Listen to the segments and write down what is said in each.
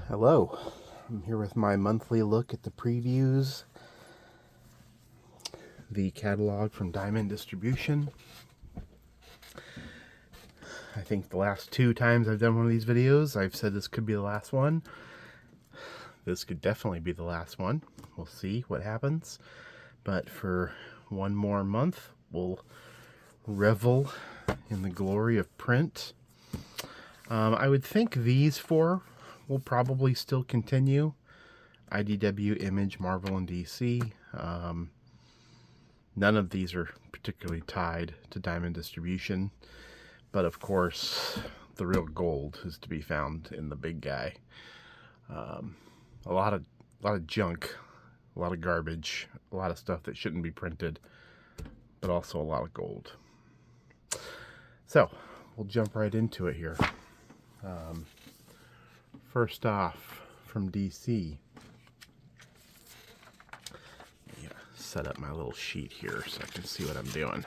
Hello, I'm here with my monthly look at the previews, the catalog from Diamond Distribution. I think the last 2 times I've done one of these videos, I've said this could be the last one. This could definitely be the last one. We'll see what happens. But for one more month, we'll revel in the glory of print. I would think these 4 will probably still continue. IDW, Image, Marvel, and DC. None of these are particularly tied to Diamond Distribution, but of course the real gold is to be found in the big guy. A lot of junk, a lot of garbage, a lot of stuff that shouldn't be printed, but also a lot of gold. So we'll jump right into it here. First off, from DC. Set up my little sheet here so I can see what I'm doing.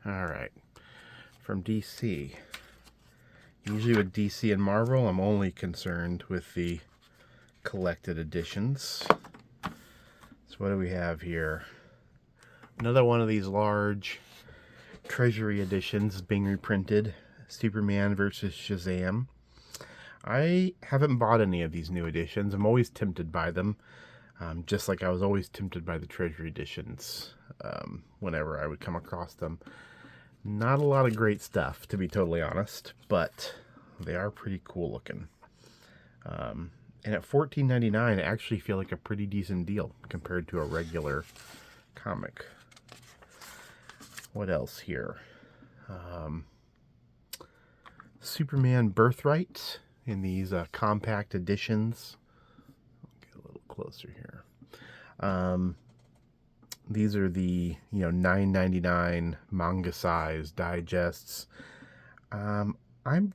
Alright, from DC. Usually with DC and Marvel, I'm only concerned with the collected editions. So what do we have here? Another one of these large Treasury editions is being reprinted. Superman versus Shazam. I haven't bought any of these new editions. I'm always tempted by them. Just like I was always tempted by the Treasury editions whenever I would come across them. Not a lot of great stuff, to be totally honest, but they are pretty cool looking. And at $14.99, I actually feel like a pretty decent deal compared to a regular comic. What else here? Superman Birthright in these compact editions. Get a little closer here. These are the $9.99 manga size digests. I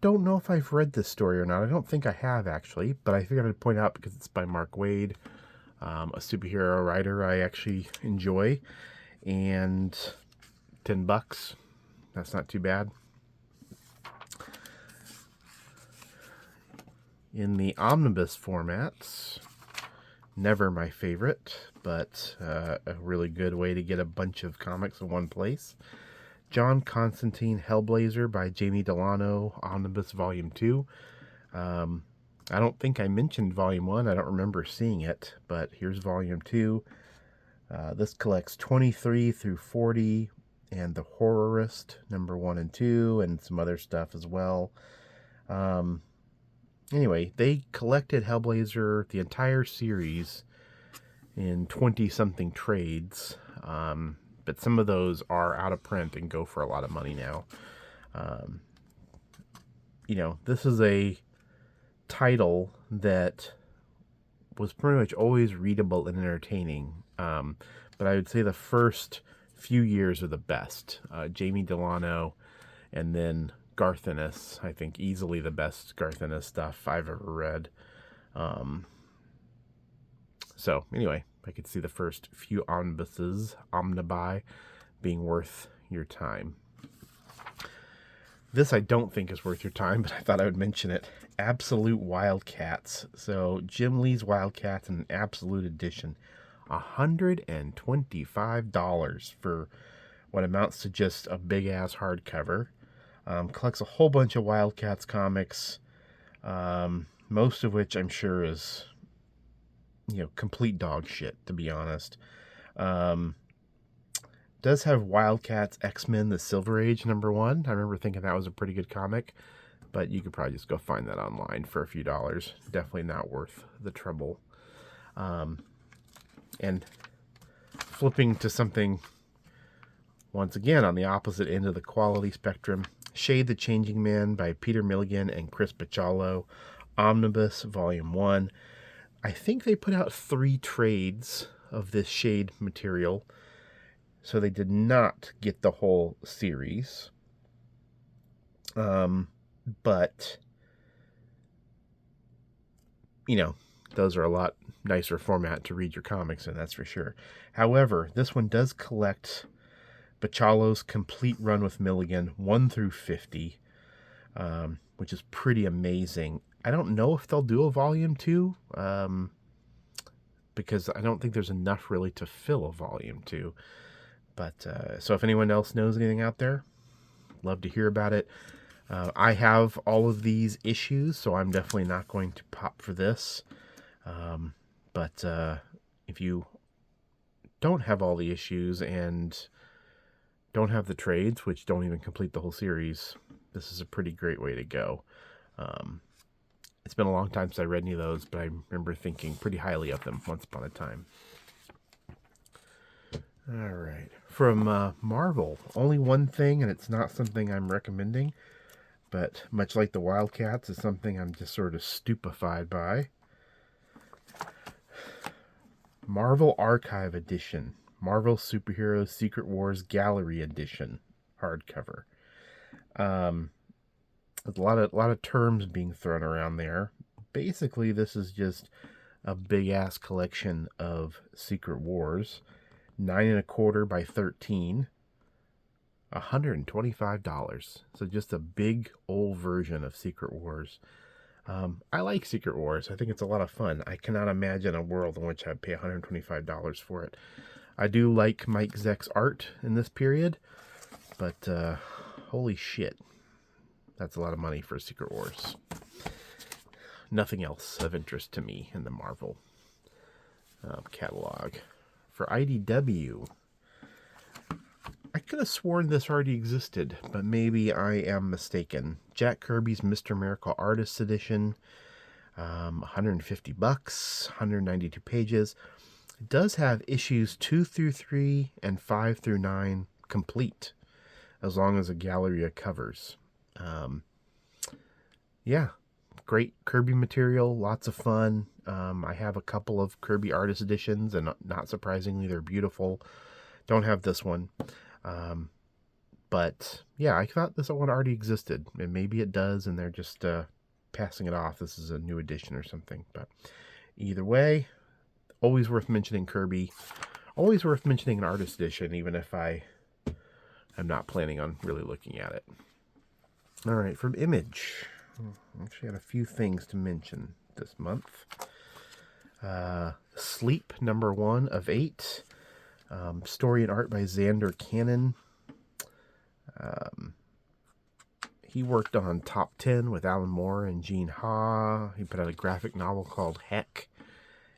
don't know if I've read this story or not. I don't think I have actually, but I figured I'd point out because it's by Mark Waid, a superhero writer I actually enjoy, and $10. That's not too bad. In the omnibus formats, never my favorite, but a really good way to get a bunch of comics in one place. John Constantine Hellblazer by Jamie Delano, Omnibus Volume 2. I don't think I mentioned Volume 1. I don't remember seeing it, but here's Volume 2. This collects 23 through 40 and The Horrorist, number 1 and 2, and some other stuff as well. Anyway, they collected Hellblazer, the entire series, in 20-something trades. But some of those are out of print and go for a lot of money now. This is a title that was pretty much always readable and entertaining. But I would say the first few years are the best. Jamie Delano and then Garth Ennis, I think easily the best Garth Ennis stuff I've ever read. So anyway, I could see the first few omnibuses, omnibuy, being worth your time. This I don't think is worth your time, but I thought I would mention it. Absolute Wildcats. So Jim Lee's Wildcats in an Absolute edition. $125 for what amounts to just a big-ass hardcover. Collects a whole bunch of Wildcats comics, most of which I'm sure is, complete dog shit, to be honest. Does have Wildcats X-Men The Silver Age number 1. I remember thinking that was a pretty good comic, but you could probably just go find that online for a few dollars. Definitely not worth the trouble. And flipping to something, once again, on the opposite end of the quality spectrum, Shade the Changing Man by Peter Milligan and Chris Bachalo, Omnibus Volume 1. I think they put out 3 trades of this Shade material, so they did not get the whole series. But, those are a lot nicer format to read your comics in, that's for sure. However, this one does collect Bachalo's complete run with Milligan, 1 through 50. which is pretty amazing. I don't know if they'll do a volume 2, because I don't think there's enough really to fill a volume 2. But so if anyone else knows anything out there, love to hear about it. I have all of these issues, so I'm definitely not going to pop for this. But if you don't have all the issues and don't have the trades, which don't even complete the whole series, this is a pretty great way to go. It's been a long time since I read any of those, but I remember thinking pretty highly of them once upon a time. All right. From Marvel, only one thing, and it's not something I'm recommending, but much like the Wildcats, it's something I'm just sort of stupefied by. Marvel Archive Edition. Marvel Superheroes Secret Wars Gallery Edition. Hardcover. A lot of terms being thrown around there. Basically, this is just a big-ass collection of Secret Wars. 9 1/4 by 13, $125. So just a big old version of Secret Wars. I like Secret Wars. I think it's a lot of fun. I cannot imagine a world in which I'd pay $125 for it. I do like Mike Zeck's art in this period, but holy shit, that's a lot of money for Secret Wars. Nothing else of interest to me in the Marvel catalog. For IDW, I could have sworn this already existed, but maybe I am mistaken. Jack Kirby's Mr. Miracle Artist Edition, $150, 192 pages. It does have issues 2 through 3 and 5 through 9 complete, as long as the Galleria covers. Yeah, great Kirby material, lots of fun. I have a couple of Kirby Artist Editions, and not surprisingly, they're beautiful. Don't have this one. But yeah, I thought this one already existed, and maybe it does, and they're just passing it off. This is a new edition or something. But either way, always worth mentioning Kirby. Always worth mentioning an Artist Edition, even if I am not planning on really looking at it. All right, from Image. Actually had a few things to mention this month. Sleep, #1 of 8. Story and art by Zander Cannon. He worked on Top 10 with Alan Moore and Gene Ha. He put out a graphic novel called Heck.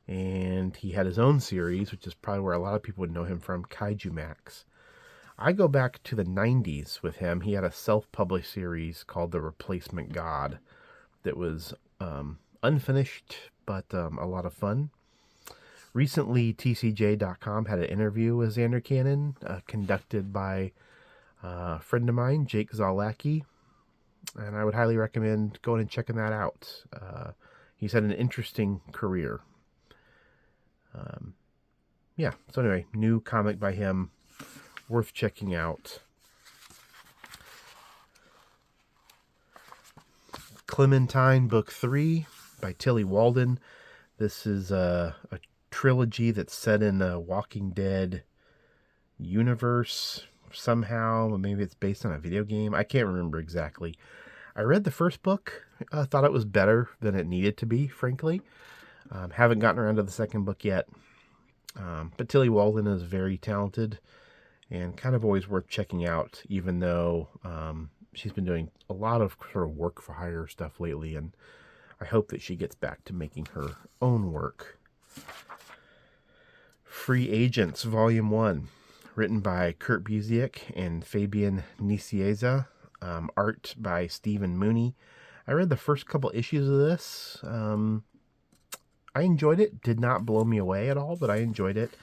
And he had his own series, which is probably where a lot of people would know him from, Kaiju Max. I go back to the 90s with him. He had a self-published series called The Replacement God that was unfinished, but a lot of fun. Recently, TCJ.com had an interview with Zander Cannon, conducted by a friend of mine, Jake Zalacki, and I would highly recommend going and checking that out. He's had an interesting career. Yeah, so anyway, new comic by him, worth checking out. Clementine, Book 3 by Tilly Walden. This is a trilogy that's set in a Walking Dead universe somehow. Maybe it's based on a video game. I can't remember exactly. I read the first book. I thought it was better than it needed to be, frankly. Haven't gotten around to the second book yet. But Tilly Walden is very talented and kind of always worth checking out, even though she's been doing a lot of sort of work for hire stuff lately, and I hope that she gets back to making her own work. Free Agents, Volume 1, written by Kurt Busiek and Fabian Nicieza, art by Stephen Mooney. I read the first couple issues of this. I enjoyed it. Did not blow me away at all, but I enjoyed it.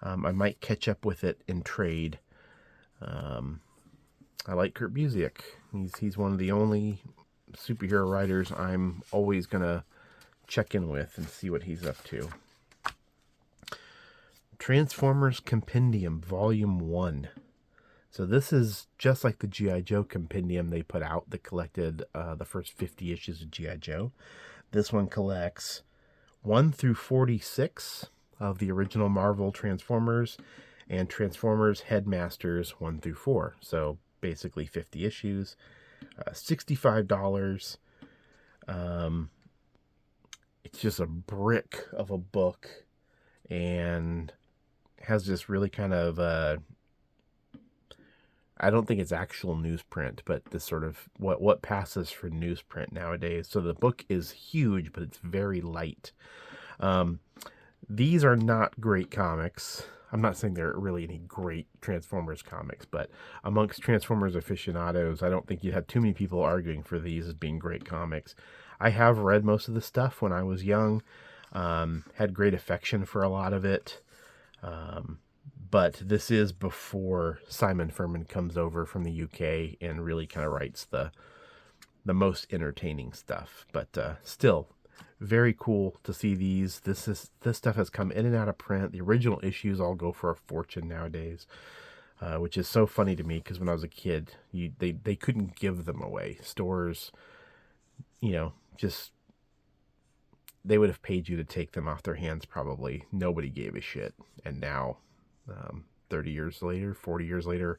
I might catch up with it in trade. I like Kurt Busiek. He's one of the only superhero writers I'm always going to check in with and see what he's up to. Transformers Compendium, Volume 1. So this is just like the G.I. Joe Compendium they put out that collected the first 50 issues of G.I. Joe. This one collects 1 through 46 of the original Marvel Transformers and Transformers Headmasters 1 through 4. So basically 50 issues. $65. It's just a brick of a book and has this really kind of I don't think it's actual newsprint, but this sort of what passes for newsprint nowadays. So the book is huge, but it's very light. These are not great comics. I'm not saying there are really any great Transformers comics, but amongst Transformers aficionados, I don't think you have too many people arguing for these as being great comics. I have read most of the stuff when I was young, had great affection for a lot of it, but this is before Simon Furman comes over from the UK and really kind of writes the most entertaining stuff. But still, very cool to see these. This stuff has come in and out of print. The original issues all go for a fortune nowadays, which is so funny to me because when I was a kid, they couldn't give them away. Stores, just they would have paid you to take them off their hands probably. Nobody gave a shit. And now, 30 years later, 40 years later,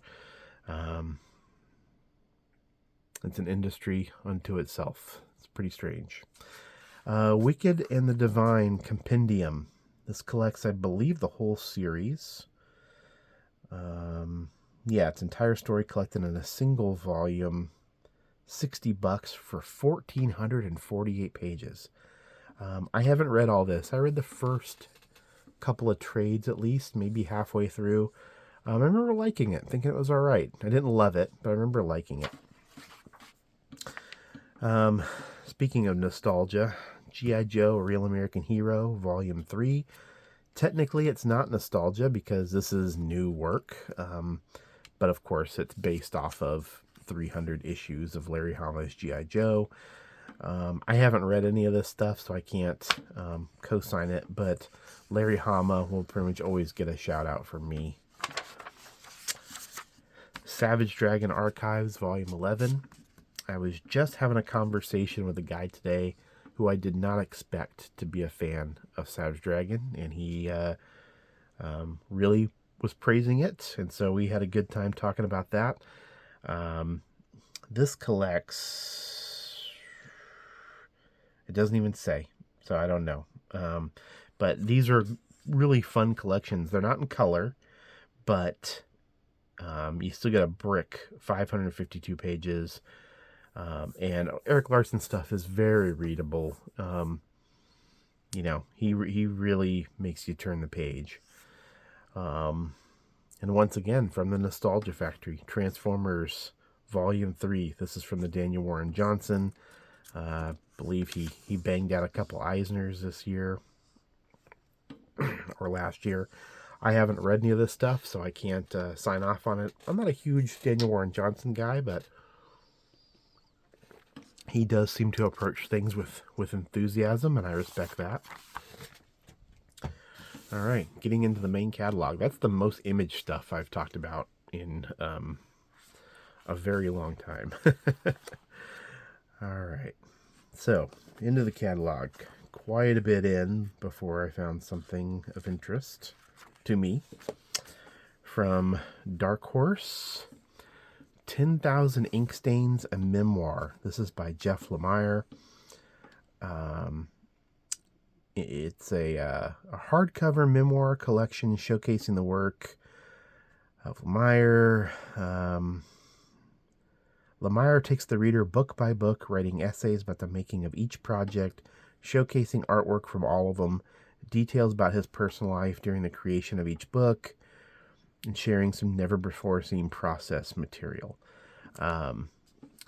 it's an industry unto itself. It's pretty strange. Wicked and the Divine Compendium. This collects, I believe, the whole series. Its entire story collected in a single volume. $60 for 1,448 pages. I haven't read all this. I read the first couple of trades at least, maybe halfway through. I remember liking it, thinking it was all right. I didn't love it, but I remember liking it. Speaking of nostalgia, G.I. Joe, A Real American Hero, Volume 3. Technically, it's not nostalgia because this is new work, but of course, it's based off of 300 issues of Larry Hama's G.I. Joe. I haven't read any of this stuff, so I can't co-sign it, but Larry Hama will pretty much always get a shout out from me. Savage Dragon Archives, Volume 11. I was just having a conversation with a guy today who I did not expect to be a fan of Savage Dragon, and he really was praising it, and so we had a good time talking about that. This collects, it doesn't even say, so I don't know. But these are really fun collections. They're not in color, but you still get a brick, 552 pages. And Eric Larson stuff is very readable. He really makes you turn the page. And once again, from the Nostalgia Factory, Transformers Volume 3. This is from the Daniel Warren Johnson. I believe he banged out a couple Eisners this year or last year. I haven't read any of this stuff, so I can't sign off on it. I'm not a huge Daniel Warren Johnson guy, but he does seem to approach things with enthusiasm, and I respect that. All right, getting into the main catalog. That's the most Image stuff I've talked about in a very long time. All right, so into the catalog. Quite a bit in before I found something of interest to me. From Dark Horse, 10,000 Ink Stains, a Memoir. This is by Jeff Lemire. It's a hardcover memoir collection showcasing the work of Lemire. Lemire takes the reader book by book, writing essays about the making of each project, showcasing artwork from all of them, details about his personal life during the creation of each book, and sharing some never-before-seen process material.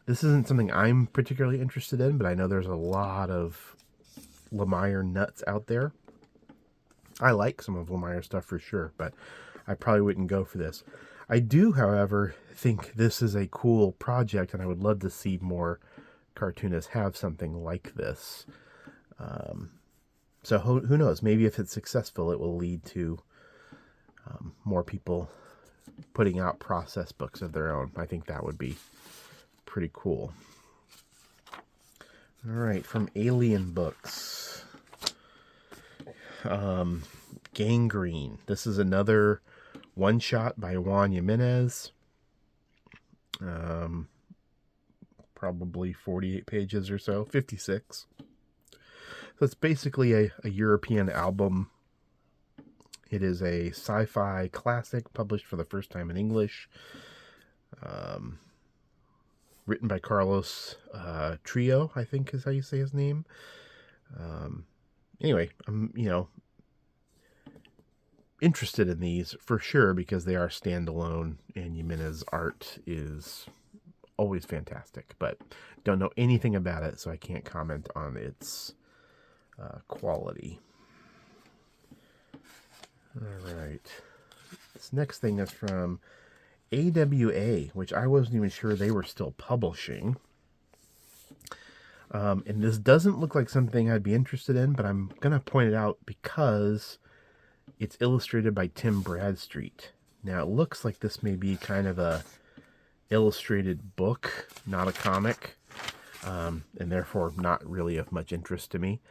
This isn't something I'm particularly interested in, but I know there's a lot of Lemire nuts out there. I like some of Lemire's stuff for sure, but I probably wouldn't go for this. I do, however, think this is a cool project, and I would love to see more cartoonists have something like this. So who knows? Maybe if it's successful, it will lead to more people putting out process books of their own. I think that would be pretty cool. All right, from Alien Books. Gangrene. This is another one-shot by Juan Jimenez. probably 48 pages or so, 56. So it's basically a European album. It is a sci-fi classic published for the first time in English. Written by Carlos Trio, I think is how you say his name. Anyway, I'm, interested in these for sure because they are standalone, and Jimenez's art is always fantastic, but don't know anything about it, so I can't comment on its quality. All right. This next thing is from AWA, which I wasn't even sure they were still publishing. And this doesn't look like something I'd be interested in, but I'm going to point it out because it's illustrated by Tim Bradstreet. Now, it looks like this may be kind of a illustrated book, not a comic, and therefore not really of much interest to me.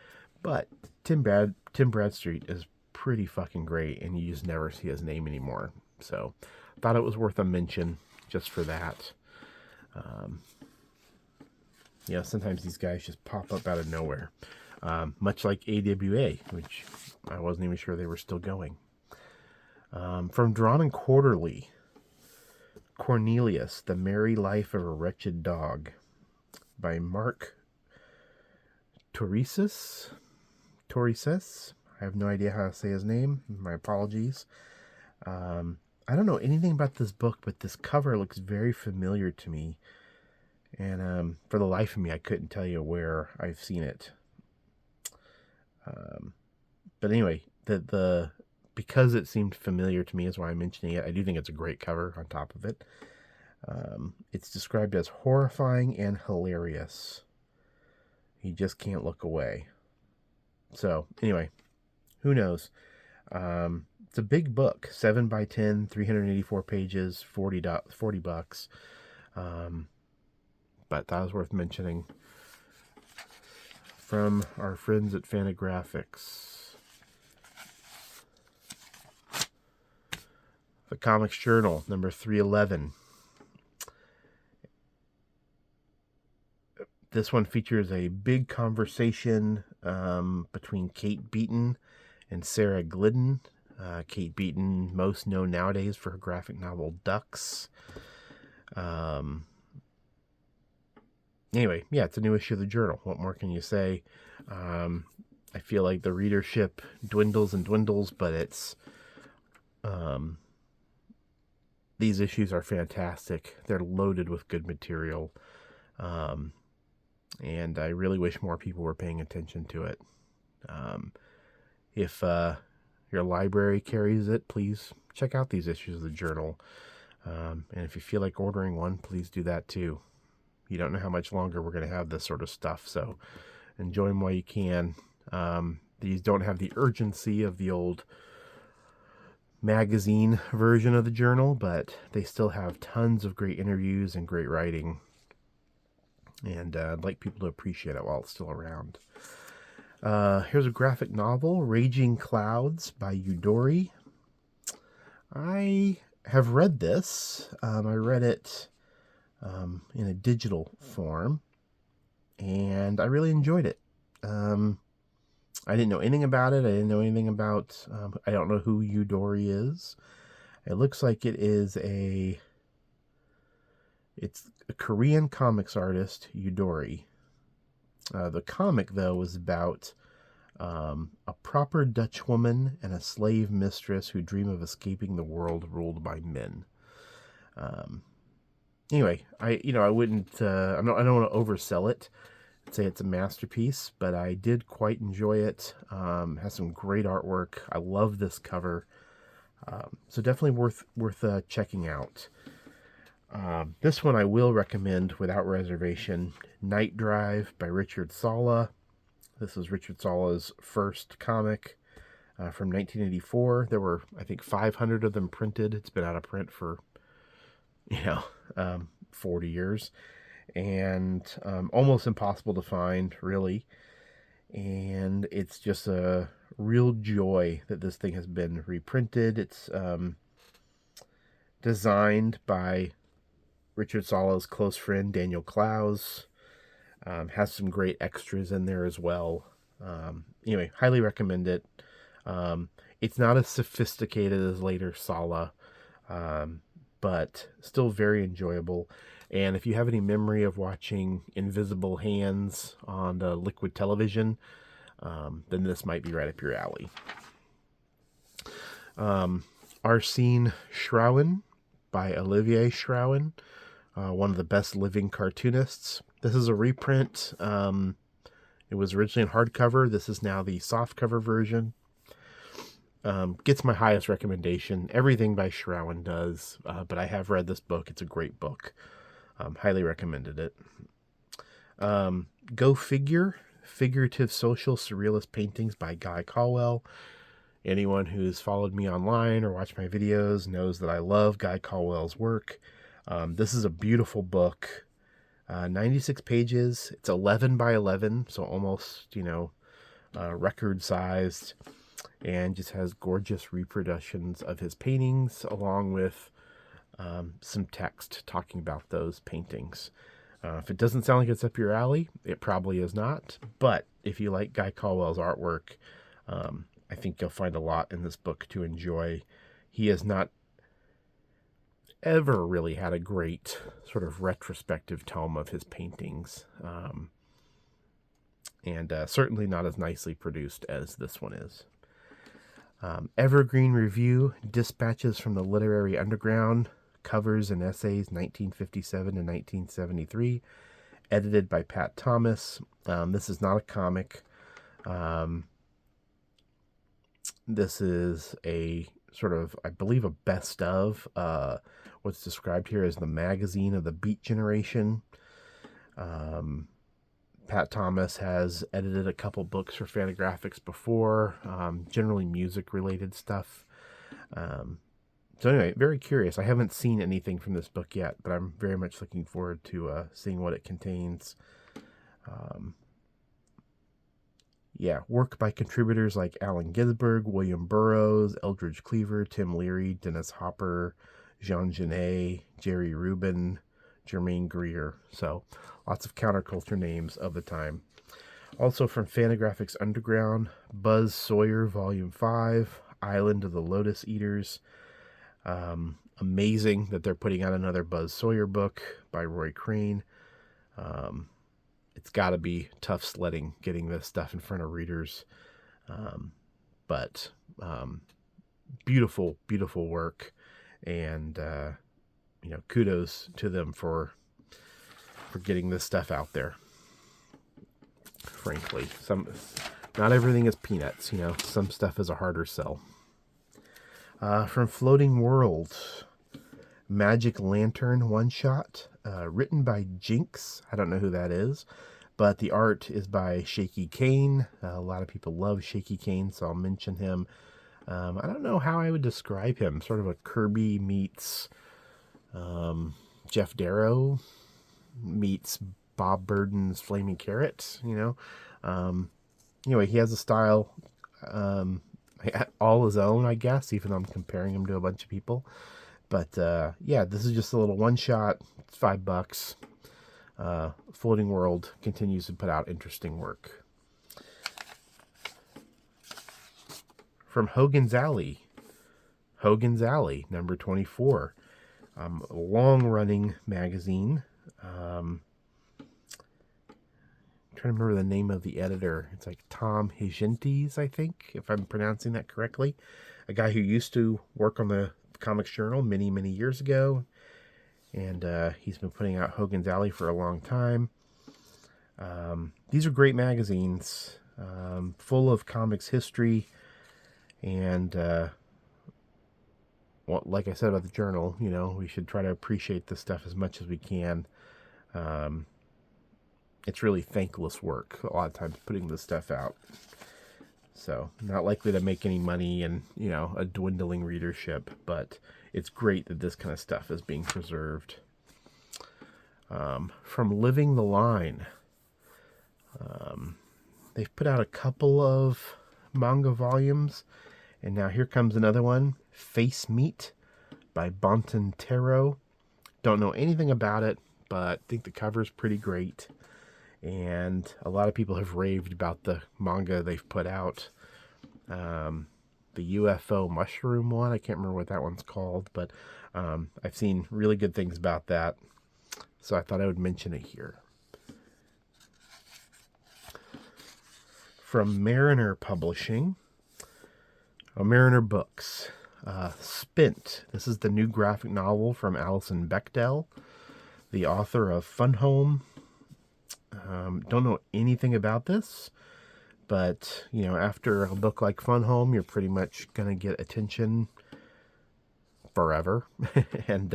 But Tim Bradstreet is pretty fucking great, and you just never see his name anymore. So, thought it was worth a mention just for that. Sometimes these guys just pop up out of nowhere. Much like AWA, which I wasn't even sure they were still going. From Drawn and Quarterly, Cornelius, The Merry Life of a Wretched Dog, by Mark Torices. I have no idea how to say his name. My apologies. I don't know anything about this book, but this cover looks very familiar to me. And for the life of me, I couldn't tell you where I've seen it. But anyway, because it seemed familiar to me is why I'm mentioning it. I do think it's a great cover on top of it. It's described as horrifying and hilarious. You just can't look away. So anyway, who knows? It's a big book, 7x10, 384 pages, $40. But that was worth mentioning. From our friends at Fantagraphics. The Comics Journal, number 311. This one features a big conversation between Kate Beaton and Sarah Glidden. Kate Beaton, most known nowadays for her graphic novel Ducks. Anyway, yeah, it's a new issue of the Journal. What more can you say? I feel like the readership dwindles and dwindles, but it's these issues are fantastic. They're loaded with good material, and I really wish more people were paying attention to it. If your library carries it, please check out these issues of the Journal. And if you feel like ordering one, please do that too. You don't know how much longer we're going to have this sort of stuff, so enjoy them while you can. These don't have the urgency of the old magazine version of the Journal, but they still have tons of great interviews and great writing. And I'd like people to appreciate it while it's still around. Here's a graphic novel, Raging Clouds by Yudori. I have read this. I read it in a digital form, and I really enjoyed it. I didn't know anything about it. I didn't know anything about, I don't know who Yudori is. It looks like it's a Korean comics artist, Yudori. The comic, though, was about a proper Dutch woman and a slave mistress who dream of escaping the world ruled by men. Anyway, I wouldn't, I don't want to oversell it, say it's a masterpiece, but I did quite enjoy it. Has some great artwork. I love this cover. So definitely worth checking out. This one I will recommend without reservation. Night Drive by Richard Sala. This is Richard Sala's first comic from 1984. There were, I think, 500 of them printed. It's been out of print for 40 years, and almost impossible to find, really. And it's just a real joy that this thing has been reprinted. It's designed by Richard Sala's close friend, Daniel Clowes. Has some great extras in there as well. Anyway, highly recommend it. It's not as sophisticated as later Sala, but still very enjoyable. And if you have any memory of watching Invisible Hands on the Liquid Television, then this might be right up your alley. Arsene Schrouwen by Olivier Schrouwen, one of the best living cartoonists. This is a reprint. It was originally in hardcover. This is now the softcover version. Gets my highest recommendation. Everything by Schrouwen does, but I have read this book. It's a great book. Highly recommended it. Go Figure, Figurative Social Surrealist Paintings by Guy Caldwell. Anyone who's followed me online or watched my videos knows that I love Guy Caldwell's work. This is a beautiful book. 96 pages. It's 11 by 11, so almost, record sized, and just has gorgeous reproductions of his paintings along with some text talking about those paintings. If it doesn't sound like it's up your alley, it probably is not. But if you like Guy Caldwell's artwork, I think you'll find a lot in this book to enjoy. He has not ever really had a great sort of retrospective tome of his paintings, and certainly not as nicely produced as this one is. Evergreen Review, Dispatches from the Literary Underground, Covers and Essays, 1957 to 1973, edited by Pat Thomas. This is not a comic. This is a sort of, I believe, a best of what's described here as the magazine of the Beat Generation. Pat Thomas has edited a couple books for Fantagraphics before, generally music-related stuff. So anyway, very curious. I haven't seen anything from this book yet, but I'm very much looking forward to seeing what it contains. Work by contributors like Allen Ginsberg, William Burroughs, Eldridge Cleaver, Tim Leary, Dennis Hopper, Jean Genet, Jerry Rubin, Germaine Greer. So lots of counterculture names of the time. Also from Fantagraphics Underground, Buzz Sawyer Volume 5, Island of the Lotus Eaters. Amazing that they're putting out another Buzz Sawyer book by Roy Crane. It's got to be tough sledding getting this stuff in front of readers. But beautiful, beautiful work. And, kudos to them for getting this stuff out there. Frankly, not everything is peanuts, some stuff is a harder sell. From Floating World, Magic Lantern one-shot, written by Jinx. I don't know who that is, but the art is by Shaky Kane. A lot of people love Shaky Kane, so I'll mention him. I don't know how I would describe him. Sort of a Kirby meets Jeff Darrow meets Bob Burden's Flaming Carrot, Anyway, he has a style all his own, I guess, even though I'm comparing him to a bunch of people. But, this is just a little one-shot. It's $5. Floating World continues to put out interesting work. From Hogan's Alley, number 24. A long-running magazine. I'm trying to remember the name of the editor. It's like Tom Higgintes, I think, if I'm pronouncing that correctly. A guy who used to work on the Comics Journal many, many years ago. And he's been putting out Hogan's Alley for a long time. These are great magazines, full of comics history. And, like I said about the Journal, we should try to appreciate this stuff as much as we can. It's really thankless work, a lot of times, putting this stuff out. So, not likely to make any money and, a dwindling readership, but it's great that this kind of stuff is being preserved. From Living the Line, they've put out a couple of manga volumes, and now here comes another one, Face Meat by Bonton Taro, Don't know anything about it, but think the cover's pretty great. And a lot of people have raved about the manga they've put out. The UFO mushroom one, I can't remember what that one's called, but I've seen really good things about that. So I thought I would mention it here. From Mariner Publishing, Mariner Books, Spent. This is the new graphic novel from Alison Bechdel, the author of Fun Home. Don't know anything about this, but, you know, after a book like Fun Home, you're pretty much going to get attention forever. And,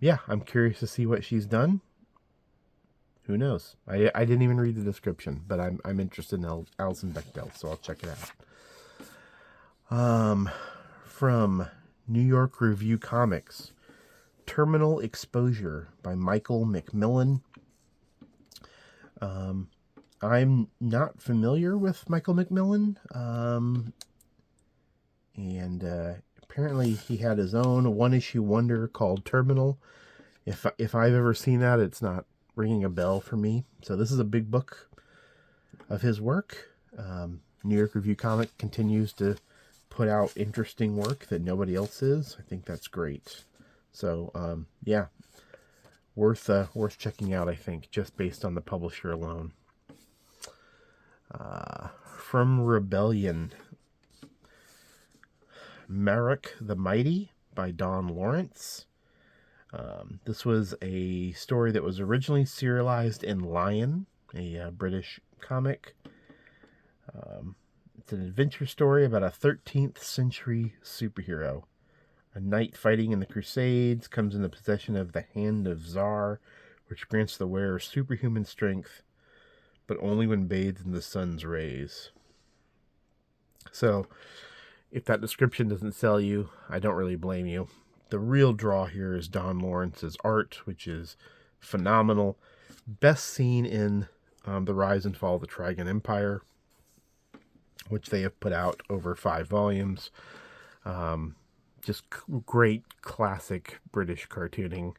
yeah, I'm curious to see what she's done. Who knows? I didn't even read the description, but I'm interested in Alison Bechdel, so I'll check it out. From New York Review Comics, Terminal Exposure by Michael McMillan. I'm not familiar with Michael McMillan, and apparently he had his own one-issue wonder called Terminal. If I've ever seen that, it's not ringing a bell for me. So this is a big book of his work. New York Review Comic continues to put out interesting work that nobody else is. I think that's great. So yeah, worth checking out, I think, just based on the publisher alone. From Rebellion, Marek the Mighty by Don Lawrence. This was a story that was originally serialized in Lion, a British comic. It's an adventure story about a 13th century superhero. A knight fighting in the Crusades comes into possession of the Hand of Tsar, which grants the wearer superhuman strength, but only when bathed in the sun's rays. So, if that description doesn't sell you, I don't really blame you. The real draw here is Don Lawrence's art, which is phenomenal. Best seen in The Rise and Fall of the Trigon Empire, which they have put out over 5 volumes. Just great classic British cartooning.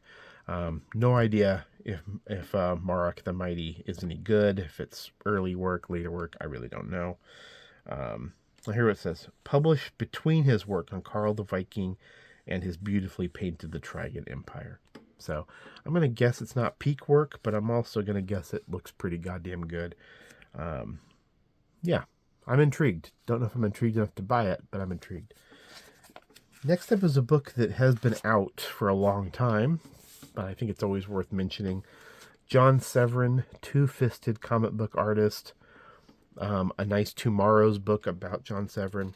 No idea if Marek the Mighty is any good, if it's early work, later work, I really don't know. Here it says, published between his work on Karl the Viking and his beautifully painted The Trigon Empire. So I'm going to guess it's not peak work, but I'm also going to guess it looks pretty goddamn good. Yeah, I'm intrigued. Don't know if I'm intrigued enough to buy it, but I'm intrigued. Next up is a book that has been out for a long time, but I think it's always worth mentioning. John Severin, two-fisted comic book artist. A nice Tomorrow's book about John Severin.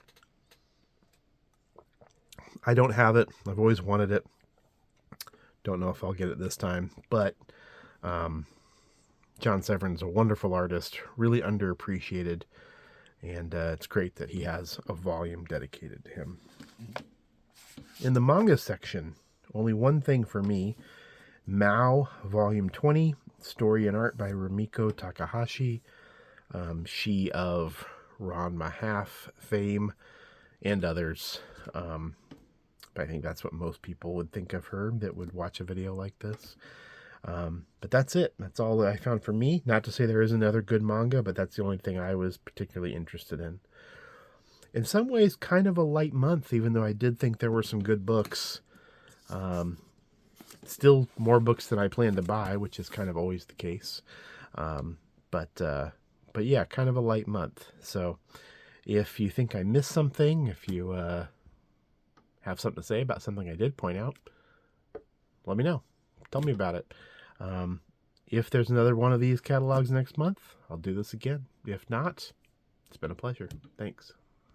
I don't have it. I've always wanted it. Don't know if I'll get it this time, but John Severin's a wonderful artist, really underappreciated, and it's great that he has a volume dedicated to him. In the manga section, only one thing for me. Mao, Volume 20, story and art by Rumiko Takahashi. She of Ranma Half fame and others. But I think that's what most people would think of her that would watch a video like this. But that's it. That's all that I found for me. Not to say there isn't other good manga, but that's the only thing I was particularly interested in. In some ways, kind of a light month, even though I did think there were some good books. Still more books than I plan to buy, which is kind of always the case. But yeah, kind of a light month. So if you think I missed something, if you have something to say about something I did point out, let me know. Tell me about it. If there's another one of these catalogs next month, I'll do this again. If not, it's been a pleasure. Thanks.